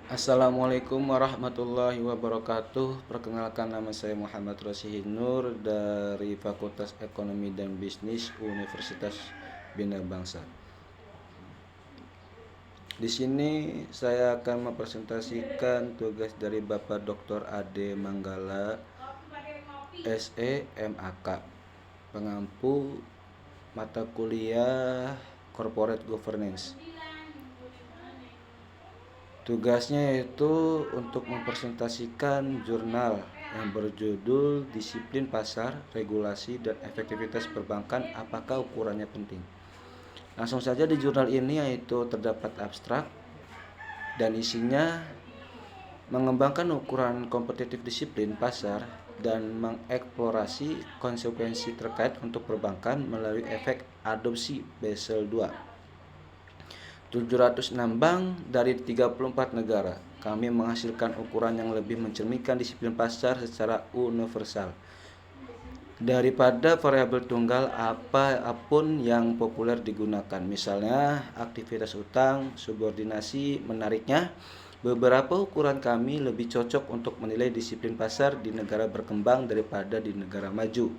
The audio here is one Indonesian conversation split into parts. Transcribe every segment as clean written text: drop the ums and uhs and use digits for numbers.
Assalamualaikum warahmatullahi wabarakatuh. Perkenalkan, nama saya Muhammad Rosihin Nur dari Fakultas Ekonomi dan Bisnis Universitas Bina Bangsa. Di sini saya akan mempresentasikan tugas dari Bapak Dr. Ade Manggala, SE MAK, pengampu mata kuliah Corporate Governance. Tugasnya yaitu untuk mempresentasikan jurnal yang berjudul Disiplin Pasar, Regulasi, dan Efektivitas Perbankan, apakah ukurannya penting. Langsung saja di jurnal ini yaitu terdapat abstrak dan isinya mengembangkan ukuran kompetitif disiplin pasar dan mengeksplorasi konsekuensi terkait untuk perbankan melalui efek adopsi Basel II. 706 bank dari 34 negara. Kami menghasilkan ukuran yang lebih mencerminkan disiplin pasar secara universal. Daripada variabel tunggal apapun yang populer digunakan, misalnya aktivitas utang, subordinasi, menariknya, beberapa ukuran kami lebih cocok untuk menilai disiplin pasar di negara berkembang daripada di negara maju,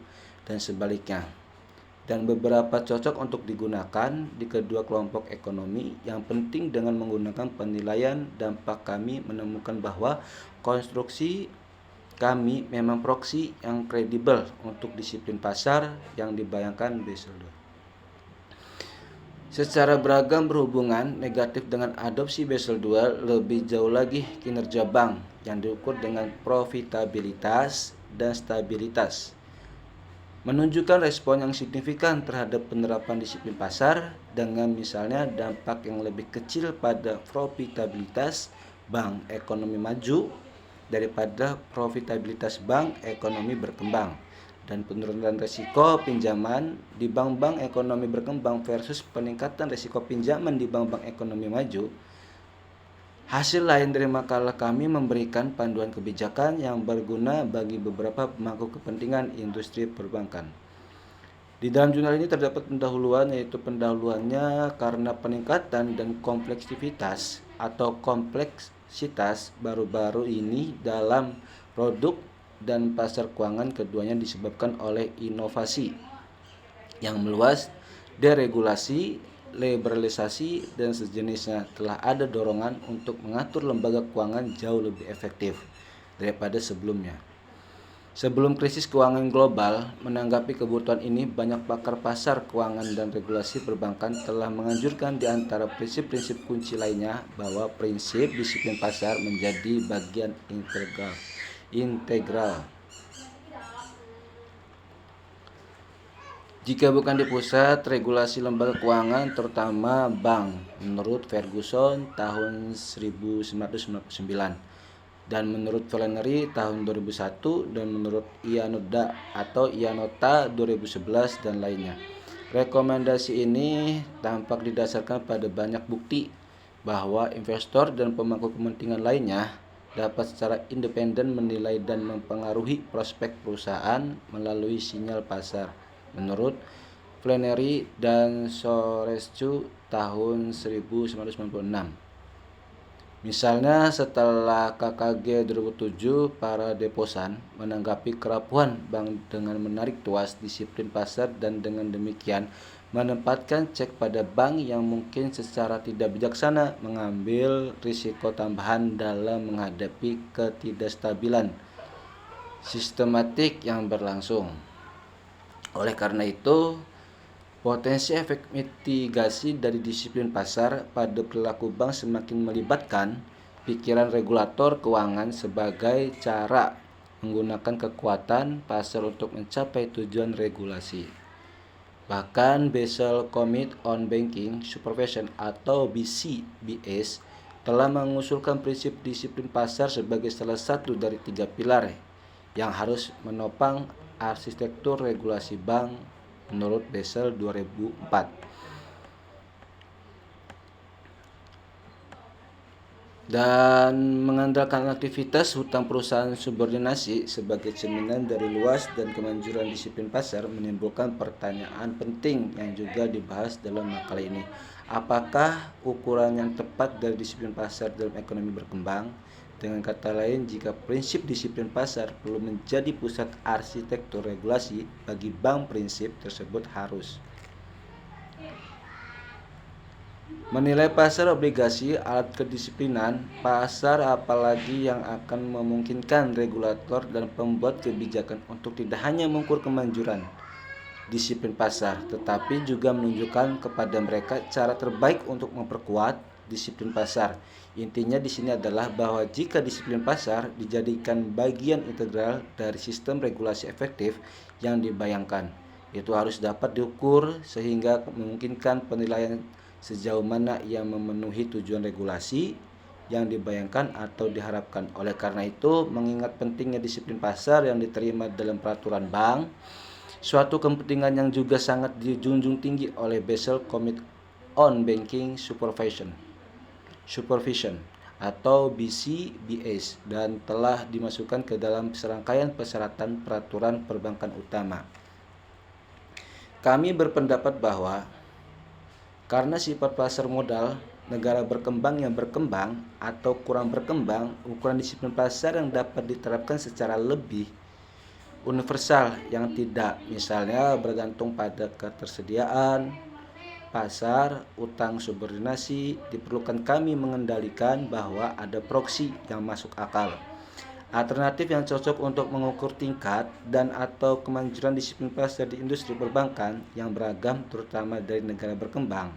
dan sebaliknya. Dan beberapa cocok untuk digunakan di kedua kelompok ekonomi. Yang penting dengan menggunakan penilaian dampak kami menemukan bahwa konstruksi kami memang proksi yang kredibel untuk disiplin pasar yang dibayangkan Basel II. Secara beragam berhubungan negatif dengan adopsi Basel II, lebih jauh lagi kinerja bank yang diukur dengan profitabilitas dan stabilitas menunjukkan respon yang signifikan terhadap penerapan disiplin pasar, dengan misalnya dampak yang lebih kecil pada profitabilitas bank ekonomi maju daripada profitabilitas bank ekonomi berkembang, dan penurunan risiko pinjaman di bank-bank ekonomi berkembang versus peningkatan risiko pinjaman di bank-bank ekonomi maju. Hasil lain dari makalah kami memberikan panduan kebijakan yang berguna bagi beberapa pemangku kepentingan industri perbankan. Di dalam jurnal ini terdapat pendahuluan, yaitu pendahuluannya karena peningkatan dan kompleksitas baru-baru ini dalam produk dan pasar keuangan. Keduanya disebabkan oleh inovasi yang meluas, deregulasi, liberalisasi, dan sejenisnya. Telah ada dorongan untuk mengatur lembaga keuangan jauh lebih efektif daripada sebelumnya. Sebelum krisis keuangan global, menanggapi kebutuhan ini, banyak pakar pasar keuangan dan regulasi perbankan telah menganjurkan di antara prinsip-prinsip kunci lainnya bahwa prinsip disiplin pasar menjadi bagian integral. Jika bukan di pusat, regulasi lembaga keuangan, terutama bank, menurut Ferguson tahun 1999, dan menurut Flannery tahun 2001, dan menurut Ianota 2011, dan lainnya. Rekomendasi ini tampak didasarkan pada banyak bukti bahwa investor dan pemangku kepentingan lainnya dapat secara independen menilai dan mempengaruhi prospek perusahaan melalui sinyal pasar, menurut Flannery dan Sorescu tahun 1996. Misalnya, setelah KKG 2007, para deposan menanggapi kerapuhan bank dengan menarik tuas disiplin pasar dan dengan demikian menempatkan cek pada bank yang mungkin secara tidak bijaksana mengambil risiko tambahan dalam menghadapi ketidakstabilan sistematik yang berlangsung. Oleh karena itu, potensi efek mitigasi dari disiplin pasar pada perilaku bank semakin melibatkan pikiran regulator keuangan sebagai cara menggunakan kekuatan pasar untuk mencapai tujuan regulasi. Bahkan Basel Committee on Banking Supervision atau BCBS telah mengusulkan prinsip disiplin pasar sebagai salah satu dari 3 pilar yang harus menopang arsitektur regulasi bank menurut Basel 2004. Dan mengandalkan aktivitas hutang perusahaan subordinasi sebagai cerminan dari luas dan kemanjuran disiplin pasar menimbulkan pertanyaan penting yang juga dibahas dalam makalah ini. Apakah ukuran yang tepat dari disiplin pasar dalam ekonomi berkembang? Dengan kata lain, jika prinsip disiplin pasar perlu menjadi pusat arsitektur regulasi, bagi bank prinsip tersebut harus menilai pasar obligasi alat kedisiplinan pasar, apalagi yang akan memungkinkan regulator dan pembuat kebijakan untuk tidak hanya mengukur kemanjuran disiplin pasar, tetapi juga menunjukkan kepada mereka cara terbaik untuk memperkuat disiplin pasar. Intinya di sini adalah bahwa jika disiplin pasar dijadikan bagian integral dari sistem regulasi efektif yang dibayangkan, itu harus dapat diukur sehingga memungkinkan penilaian sejauh mana ia memenuhi tujuan regulasi yang dibayangkan atau diharapkan. Oleh karena itu, mengingat pentingnya disiplin pasar yang diterima dalam peraturan bank, suatu kepentingan yang juga sangat dijunjung tinggi oleh Basel Committee on Banking Supervision atau BCBS, dan telah dimasukkan ke dalam serangkaian persyaratan peraturan perbankan utama. Kami berpendapat bahwa karena sifat pasar modal negara berkembang yang berkembang atau kurang berkembang, ukuran disiplin pasar yang dapat diterapkan secara lebih universal yang tidak, misalnya bergantung pada ketersediaan pasar utang subordinasi, diperlukan kami mengendalikan bahwa ada proksi yang masuk akal. Alternatif yang cocok untuk mengukur tingkat dan atau kemanjuran disiplin pasar di industri perbankan yang beragam terutama dari negara berkembang.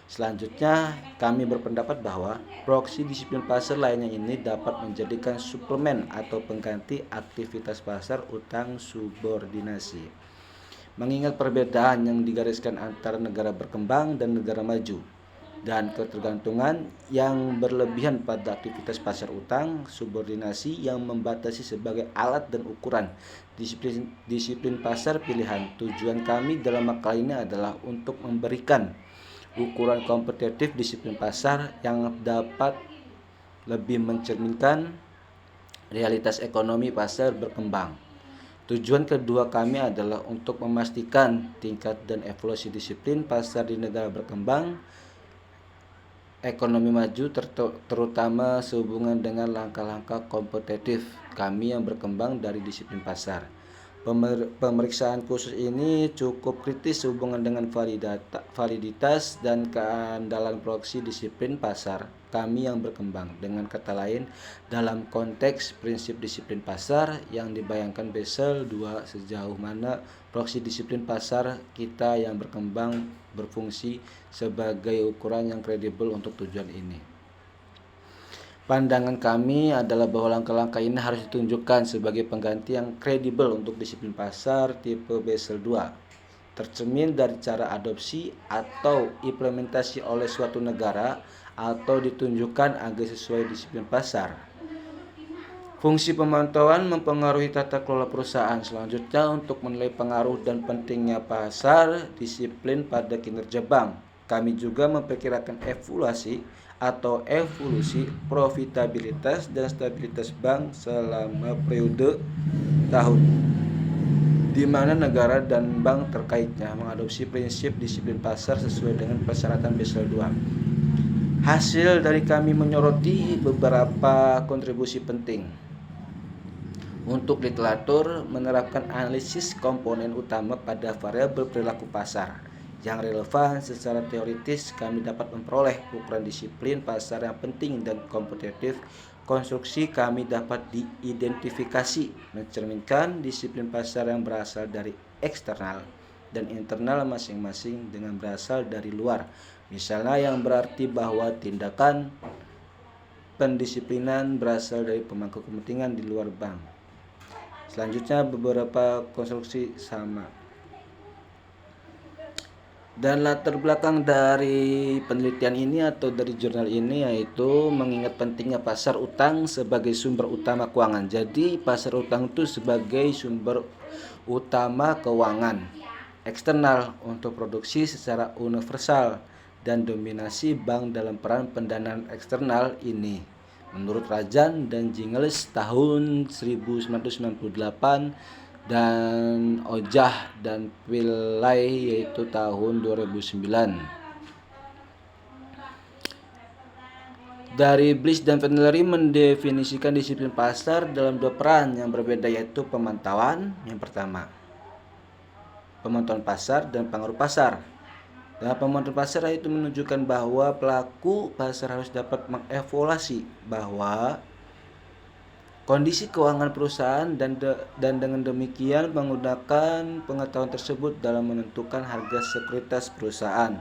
Selanjutnya, kami berpendapat bahwa proksi disiplin pasar lainnya ini dapat menjadikan suplemen atau pengganti aktivitas pasar utang subordinasi. Mengingat perbedaan yang digariskan antara negara berkembang dan negara maju, dan ketergantungan yang berlebihan pada aktivitas pasar utang subordinasi yang membatasi sebagai alat dan ukuran disiplin pasar pilihan. Tujuan kami dalam makalah ini adalah untuk memberikan ukuran kompetitif disiplin pasar yang dapat lebih mencerminkan realitas ekonomi pasar berkembang. Tujuan kedua kami adalah untuk memastikan tingkat dan evolusi disiplin pasar di negara berkembang ekonomi maju, terutama sehubungan dengan langkah-langkah kompetitif kami yang berkembang dari disiplin pasar. Pemeriksaan khusus ini cukup kritis sehubungan dengan validitas dan keandalan proksi disiplin pasar kami yang berkembang. Dengan kata lain, dalam konteks prinsip disiplin pasar yang dibayangkan Basel II, sejauh mana proksi disiplin pasar kita yang berkembang berfungsi sebagai ukuran yang kredibel untuk tujuan ini. Pandangan kami adalah bahwa langkah-langkah ini harus ditunjukkan sebagai pengganti yang kredibel untuk disiplin pasar tipe Basel II, tercermin dari cara adopsi atau implementasi oleh suatu negara atau ditunjukkan agar sesuai disiplin pasar. Fungsi pemantauan mempengaruhi tata kelola perusahaan. Selanjutnya, untuk menilai pengaruh dan pentingnya pasar disiplin pada kinerja bank, kami juga memperkirakan evolusi profitabilitas dan stabilitas bank selama periode tahun di mana negara dan bank terkaitnya mengadopsi prinsip disiplin pasar sesuai dengan persyaratan Basel II. Hasil dari kami menyoroti beberapa kontribusi penting untuk literatur menerapkan analisis komponen utama pada variabel perilaku pasar yang relevan. Secara teoritis, kami dapat memperoleh ukuran disiplin pasar yang penting dan kompetitif. Konstruksi kami dapat diidentifikasi mencerminkan disiplin pasar yang berasal dari eksternal dan internal masing-masing dengan berasal dari luar. Misalnya yang berarti bahwa tindakan pendisiplinan berasal dari pemangku kepentingan di luar bank. Selanjutnya beberapa konstruksi sama. Dan latar belakang dari penelitian ini atau dari jurnal ini yaitu mengingat pentingnya pasar utang sebagai sumber utama keuangan. Jadi pasar utang itu sebagai sumber utama keuangan eksternal untuk produksi secara universal dan dominasi bank dalam peran pendanaan eksternal ini. Menurut Rajan dan Jingles tahun 1998 dan Ojah dan Pillai yaitu tahun 2009. Dari Bliss dan Fennery mendefinisikan disiplin pasar dalam dua peran yang berbeda, yaitu pemantauan yang pertama, pemantauan pasar dan pengaruh pasar. Dalam pemantauan pasar itu menunjukkan bahwa pelaku pasar harus dapat mengevaluasi bahwa kondisi keuangan perusahaan dan dengan demikian menggunakan pengetahuan tersebut dalam menentukan harga sekuritas perusahaan.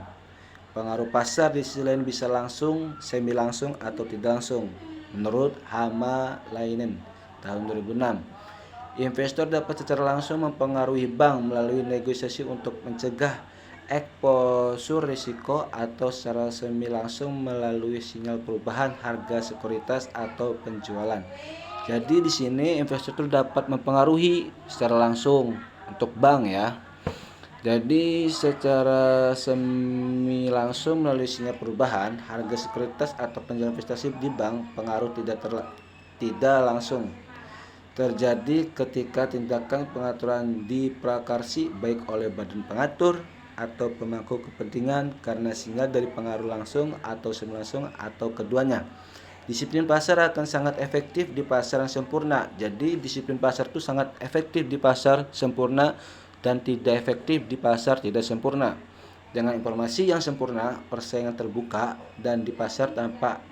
Pengaruh pasar di sisi lain bisa langsung, semi langsung, atau tidak langsung. Menurut Hamalainen tahun 2006, investor dapat secara langsung mempengaruhi bank melalui negosiasi untuk mencegah eksposur risiko, atau secara semi langsung melalui sinyal perubahan harga sekuritas atau penjualan. Jadi di sini investor itu dapat mempengaruhi secara langsung untuk bank ya. Jadi secara semi langsung melalui sinyal perubahan harga sekuritas atau penjualan investasi di bank, pengaruh tidak langsung terjadi ketika tindakan pengaturan diprakarsi baik oleh badan pengatur atau pemangku kepentingan karena sinyal dari pengaruh langsung atau semi langsung atau keduanya. Disiplin pasar akan sangat efektif di pasar yang sempurna. Jadi disiplin pasar itu sangat efektif di pasar sempurna dan tidak efektif di pasar tidak sempurna. Dengan informasi yang sempurna, persaingan terbuka, dan di pasar tanpa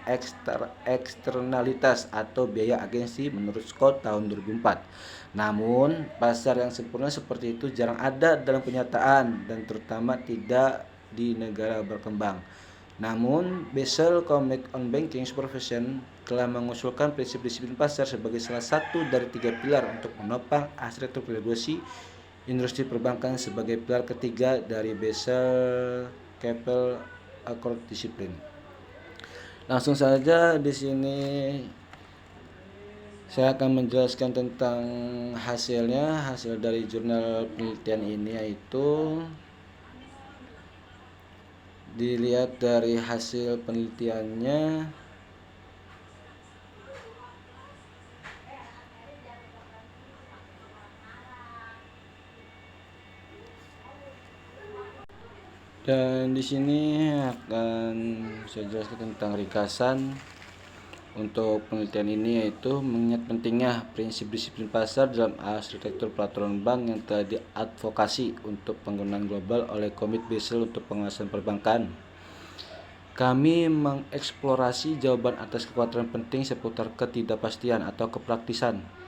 eksternalitas atau biaya agensi menurut Scott tahun 2004. Namun, pasar yang sempurna seperti itu jarang ada dalam kenyataan dan terutama tidak di negara berkembang. Namun, Basel Committee on Banking Supervision telah mengusulkan prinsip disiplin pasar sebagai salah satu dari 3 pilar untuk menopang arsitektur regulasi industri perbankan sebagai pilar ketiga dari Basel Capital Accord Disiplin. Langsung saja di sini saya akan menjelaskan tentang hasilnya. Hasil dari jurnal penelitian ini yaitu dilihat dari hasil penelitiannya. Dan di sini akan saya jelaskan tentang ringkasan untuk penelitian ini, yaitu mengingat pentingnya prinsip disiplin pasar dalam arsitektur peraturan bank yang telah diadvokasi untuk penggunaan global oleh Komite Basel untuk pengawasan perbankan. Kami mengeksplorasi jawaban atas kekhawatiran penting seputar ketidakpastian atau kepraktisan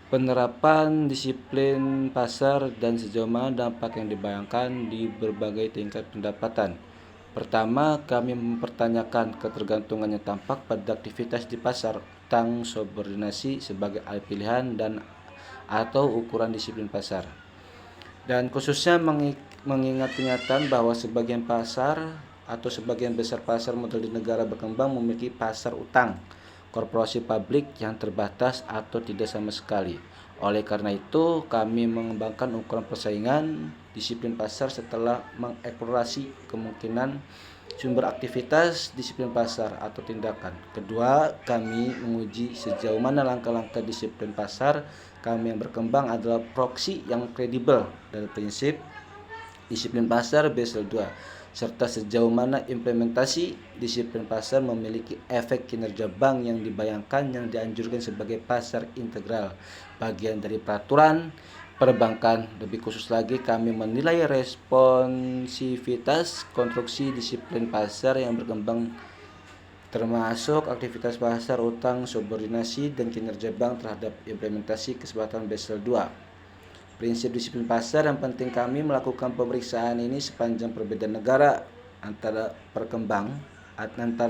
penerapan disiplin pasar dan sejauh mana dampak yang dibayangkan di berbagai tingkat pendapatan. Pertama, kami mempertanyakan ketergantungannya tampak pada aktivitas di pasar utang subordinasi sebagai alat pilihan dan atau ukuran disiplin pasar. Dan khususnya mengingat kenyataan bahwa sebagian besar pasar modal di negara berkembang memiliki pasar utang korporasi publik yang terbatas atau tidak sama sekali. Oleh karena itu, kami mengembangkan ukuran persaingan disiplin pasar setelah mengeksplorasi kemungkinan sumber aktivitas disiplin pasar atau tindakan. Kedua, kami menguji sejauh mana langkah-langkah disiplin pasar kami yang berkembang adalah proksi yang kredibel dari prinsip disiplin pasar Basel II, serta sejauh mana implementasi disiplin pasar memiliki efek kinerja bank yang dibayangkan yang dianjurkan sebagai pasar integral, bagian dari peraturan perbankan. Lebih khusus lagi, kami menilai responsivitas konstruksi disiplin pasar yang berkembang termasuk aktivitas pasar utang subordinasi dan kinerja bank terhadap implementasi kesepakatan Basel II. Prinsip disiplin pasar yang penting kami melakukan pemeriksaan ini sepanjang perbedaan negara antara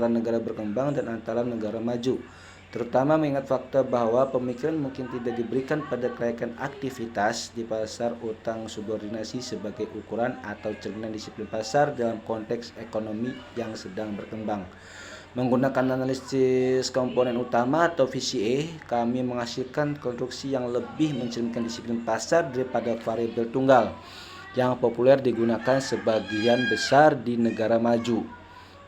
negara berkembang dan antara negara maju, terutama mengingat fakta bahwa pemikiran mungkin tidak diberikan pada kenaikan aktivitas di pasar utang subordinasi sebagai ukuran atau cerminan disiplin pasar dalam konteks ekonomi yang sedang berkembang. Menggunakan analisis komponen utama atau VCA, kami menghasilkan konstruksi yang lebih mencerminkan disiplin pasar daripada variabel tunggal yang populer digunakan sebagian besar di negara maju.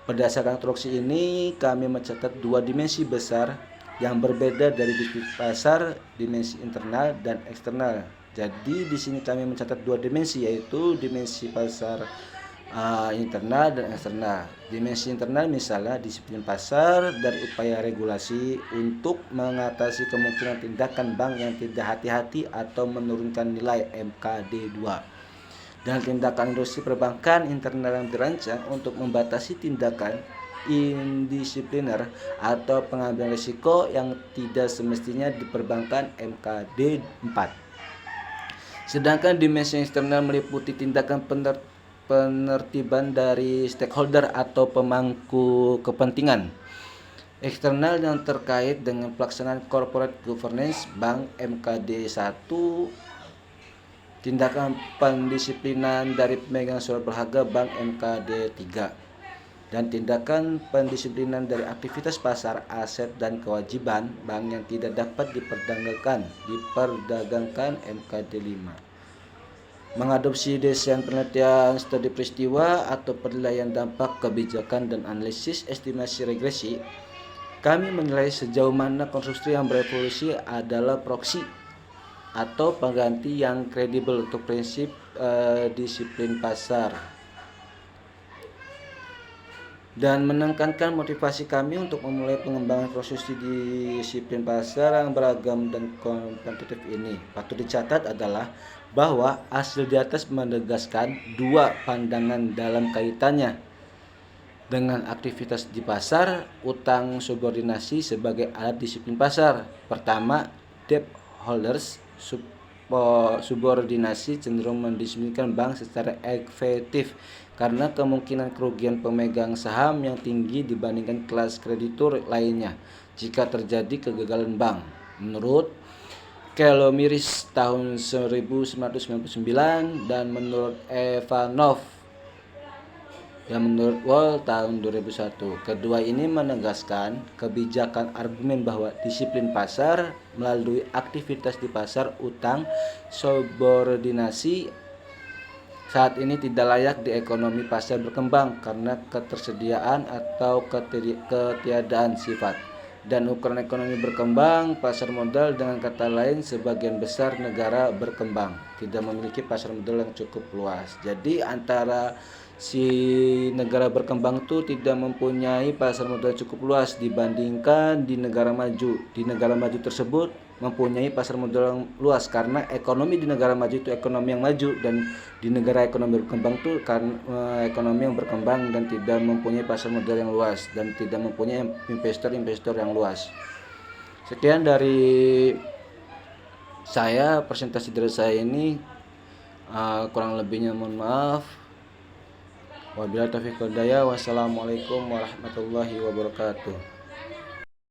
Berdasarkan konstruksi ini, kami mencatat dua dimensi besar yang berbeda dari disiplin pasar, dimensi internal dan eksternal. Jadi di sini kami mencatat dua dimensi, yaitu dimensi pasar internal dan eksternal. Dimensi internal misalnya disiplin pasar dari upaya regulasi untuk mengatasi kemungkinan tindakan bank yang tidak hati-hati atau menurunkan nilai MKD 2. Dan tindakan industri perbankan internal yang dirancang untuk membatasi tindakan indisipliner atau pengambilan risiko yang tidak semestinya diperbankan MKD 4. Sedangkan dimensi eksternal meliputi tindakan penertiban dari stakeholder atau pemangku kepentingan eksternal yang terkait dengan pelaksanaan corporate governance bank MKD 1, tindakan pendisiplinan dari pemegang surat berharga bank MKD 3, dan tindakan pendisiplinan dari aktivitas pasar aset dan kewajiban bank yang tidak dapat diperdagangkan MKD 5. Mengadopsi desain penelitian studi peristiwa atau penilaian dampak kebijakan dan analisis estimasi regresi, kami menilai sejauh mana konstruksi yang berevolusi adalah proksi atau pengganti yang kredibel untuk prinsip disiplin pasar, dan menekankan motivasi kami untuk memulai pengembangan konstruksi disiplin pasar yang beragam dan kompetitif ini. Patut dicatat adalah bahwa hasil di atas menegaskan dua pandangan dalam kaitannya dengan aktivitas di pasar utang subordinasi sebagai alat disiplin pasar. Pertama, debt holders subordinasi cenderung mendisiplinkan bank secara efektif karena kemungkinan kerugian pemegang saham yang tinggi dibandingkan kelas kreditur lainnya jika terjadi kegagalan bank. Menurut Kelomiris tahun 1999 dan menurut Evanov menurut Wall tahun 2001. Kedua ini menegaskan kebijakan argumen bahwa disiplin pasar melalui aktivitas di pasar utang subordinasi saat ini tidak layak di ekonomi pasar berkembang karena ketersediaan atau ketiadaan sifat dan ukuran ekonomi berkembang. Pasar modal, dengan kata lain, sebagian besar negara berkembang tidak memiliki pasar modal yang cukup luas. Jadi antara si negara berkembang itu tidak mempunyai pasar modal cukup luas dibandingkan di negara maju. Di negara maju tersebut mempunyai pasar modal yang luas karena ekonomi di negara maju itu ekonomi yang maju, dan di negara ekonomi berkembang itu ekonomi yang berkembang dan tidak mempunyai pasar modal yang luas dan tidak mempunyai investor yang luas. Sekian dari saya, presentasi dari saya ini. Kurang lebihnya mohon maaf. Wabillahi taufiq wal hidayah. Wassalamualaikum warahmatullahi wabarakatuh.